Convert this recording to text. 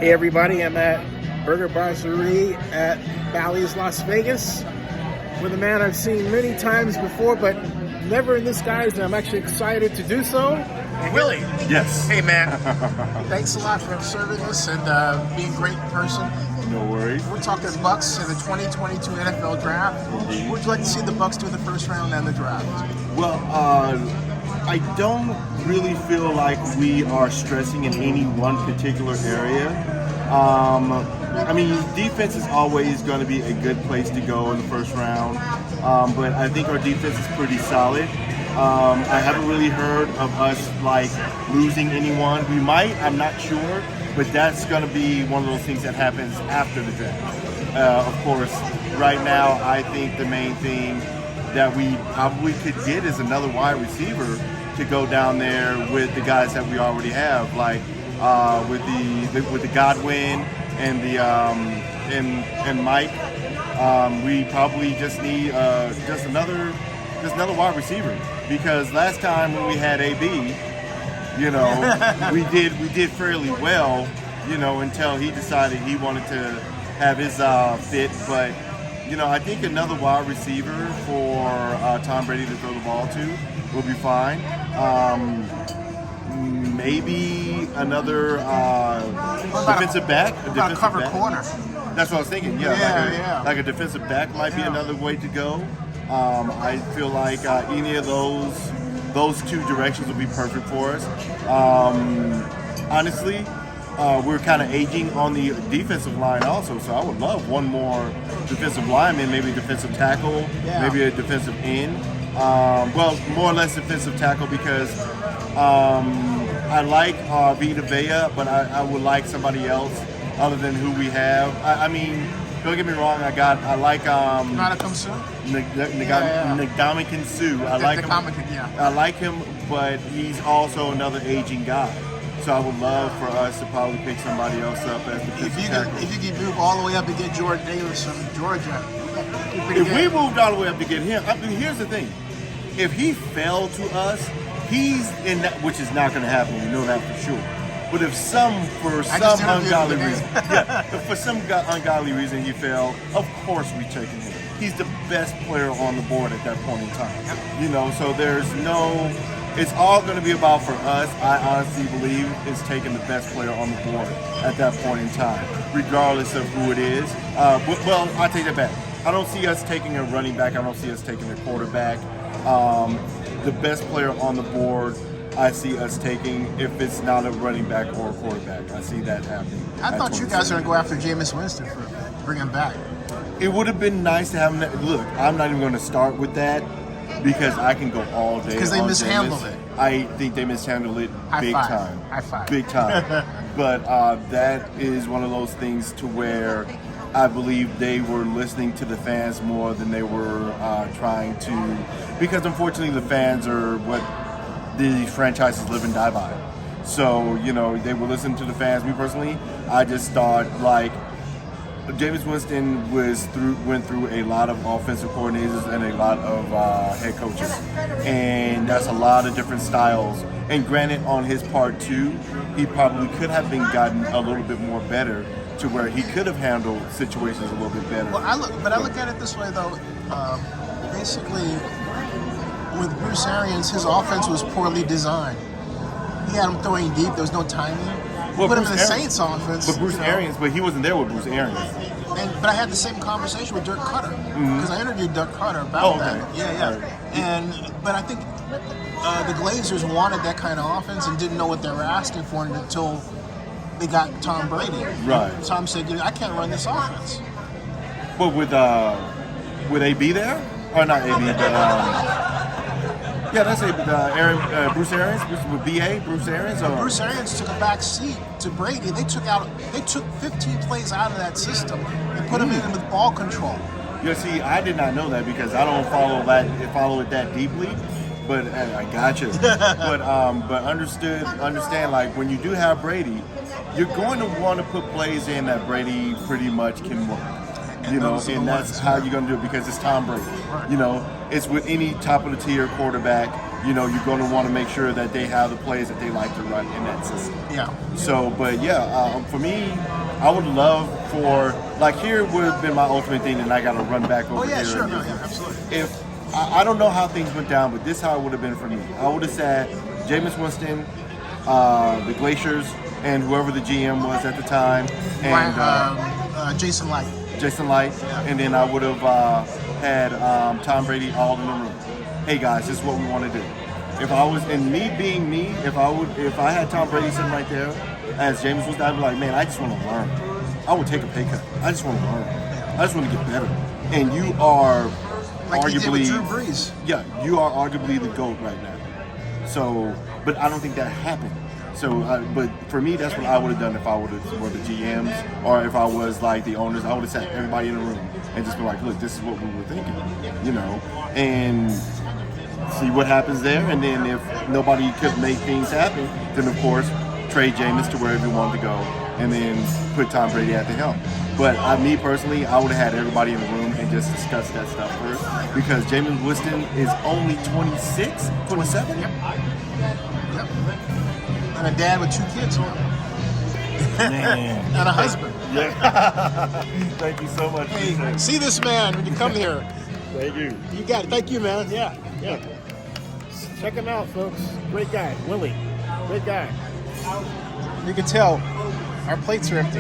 Hey everybody, I'm at Brassiere at Bally's Las Vegas with a man I've seen many times before, but never in this guise, and I'm actually excited to do so. Willie. Yes. Hey man, thanks a lot for serving us and being a great person. No worries. We're talking Bucs in the 2022 NFL Draft. Indeed. Would you like to see the Bucs do the first round and the draft? Well, I don't really feel like we are stressing in any one particular area. I mean, defense is always going to be a good place to go in the first round, but I think our defense is pretty solid. I haven't really heard of us like losing anyone. We might, I'm not sure, but that's going to be one of those things that happens after the draft. Of course, right now, I think the main thing that we probably could get is another wide receiver to go down there with the guys that we already have, like with the Godwin and the and Mike. We probably just need just another wide receiver, because last time when we had AB, you know, we did fairly well, you know, until he decided he wanted to have his fit. But you know, I think another wide receiver for Tom Brady to throw the ball to will be fine. Maybe another defensive back. What about a cover corner? That's what I was thinking. Yeah, like a defensive back might be another way to go. I feel like any of those two directions will be perfect for us. Honestly, we're kind of aging on the defensive line also, so I would love one more defensive lineman, maybe a defensive tackle, maybe a defensive end. Well, more or less defensive tackle, because I like Vita Vea, but I would like somebody else other than who we have. I mean, don't get me wrong, I like Ndamukong Suh. I like him, but he's also another aging guy. So I would love for us to probably pick somebody else up as the If you could move all the way up to get Jordan Davis from Georgia. If we moved all the way up to get him, I mean, here's the thing. If he fell to us, he's in that, which is not going to happen. We know that for sure. But if for some ungodly reason he fell, of course we taking him. He's the best player on the board at that point in time. You know, so it's all going to be about, for us, I honestly believe, is taking the best player on the board at that point in time, regardless of who it is. Well, I take that back. I don't see us taking a running back. I don't see us taking a quarterback. The best player on the board, I see us taking, if it's not a running back or a quarterback. I see that happening. I thought you guys were going to go after Jameis Winston for bring him back. It would have been nice to have him. Look, I'm not even going to start with that, because I can go all day. Because they mishandled it. I think they mishandled it big time. High five. Big time. But that is one of those things to where I believe they were listening to the fans more than they were trying to, because unfortunately the fans are what these franchises live and die by. So, you know, they were listening to the fans. Me personally, I just thought, like, Jameis Winston went through a lot of offensive coordinators and a lot of head coaches, and that's a lot of different styles. And granted, on his part too, he probably could have been gotten a little bit more better, to where he could have handled situations a little bit better. Well, I look at it this way though. Basically, with Bruce Arians, his offense was poorly designed. He had him throwing deep. There was no timing. Well, put him in the Saints offense. But Bruce Arians, but he wasn't there with Bruce Arians. But I had the same conversation with Dirk Cutter, because I interviewed Dirk Cutter about that. Yeah. Right. But I think the Glazers wanted that kind of offense and didn't know what they were asking for until they got Tom Brady. Right. Tom said, "I can't run this offense." But with AB there, or not AB, but. Yeah, that's it. Bruce Arians with BA, Bruce Arians. Bruce Arians took a back seat to Brady. They took 15 plays out of that system and put him in with ball control. Yeah, see, I did not know that, because I don't follow it that deeply. But I gotcha. but understand, like, when you do have Brady, you're going to want to put plays in that Brady pretty much can work. You know, and that's how you're going to do it, because it's Tom Brady. You know, it's with any top of the tier quarterback. you know, you're going to want to make sure that they have the plays that they like to run in that system. Yeah. So, but yeah, for me, I would love for, like, here would have been my ultimate thing, and I got to run back over Oh yeah, here. sure, and no, do yeah, it. absolutely. If I don't know how things went down, but this is how it would have been for me. I would have sat Jameis Winston, the Glaciers, and whoever the GM was at the time, and Jason Light. Jason Light, and then I would have had Tom Brady all in the room. Hey guys, this is what we want to do. If I was, and me being me, if I had Tom Brady sitting right there, as James was, I'd be like, man, I just want to learn. I would take a pay cut. I just want to learn. I just want to get better. And you are Like he did arguably, with Drew Brees. yeah, you are arguably the GOAT right now. So, but I don't think that happened. So, but for me, that's what I would have done if I would have were the GMs, or if I was like the owners. I would have sat everybody in the room and just been like, look, this is what we were thinking, you know, and see what happens there. And then if nobody could make things happen, then of course trade Jameis to wherever you wanted to go, and then put Tom Brady at the helm. But me personally, I would have had everybody in the room and just discuss that stuff first, because Jameis Winston is only 26, 27. Yep. And a dad with 2 kids. Man. And a husband. Yeah. Thank you so much. Hey, see this man when you come here. Thank you. You got it. Thank you, man. Yeah. Check him out, folks. Great guy, Willie. Great guy. You can tell our plates are empty.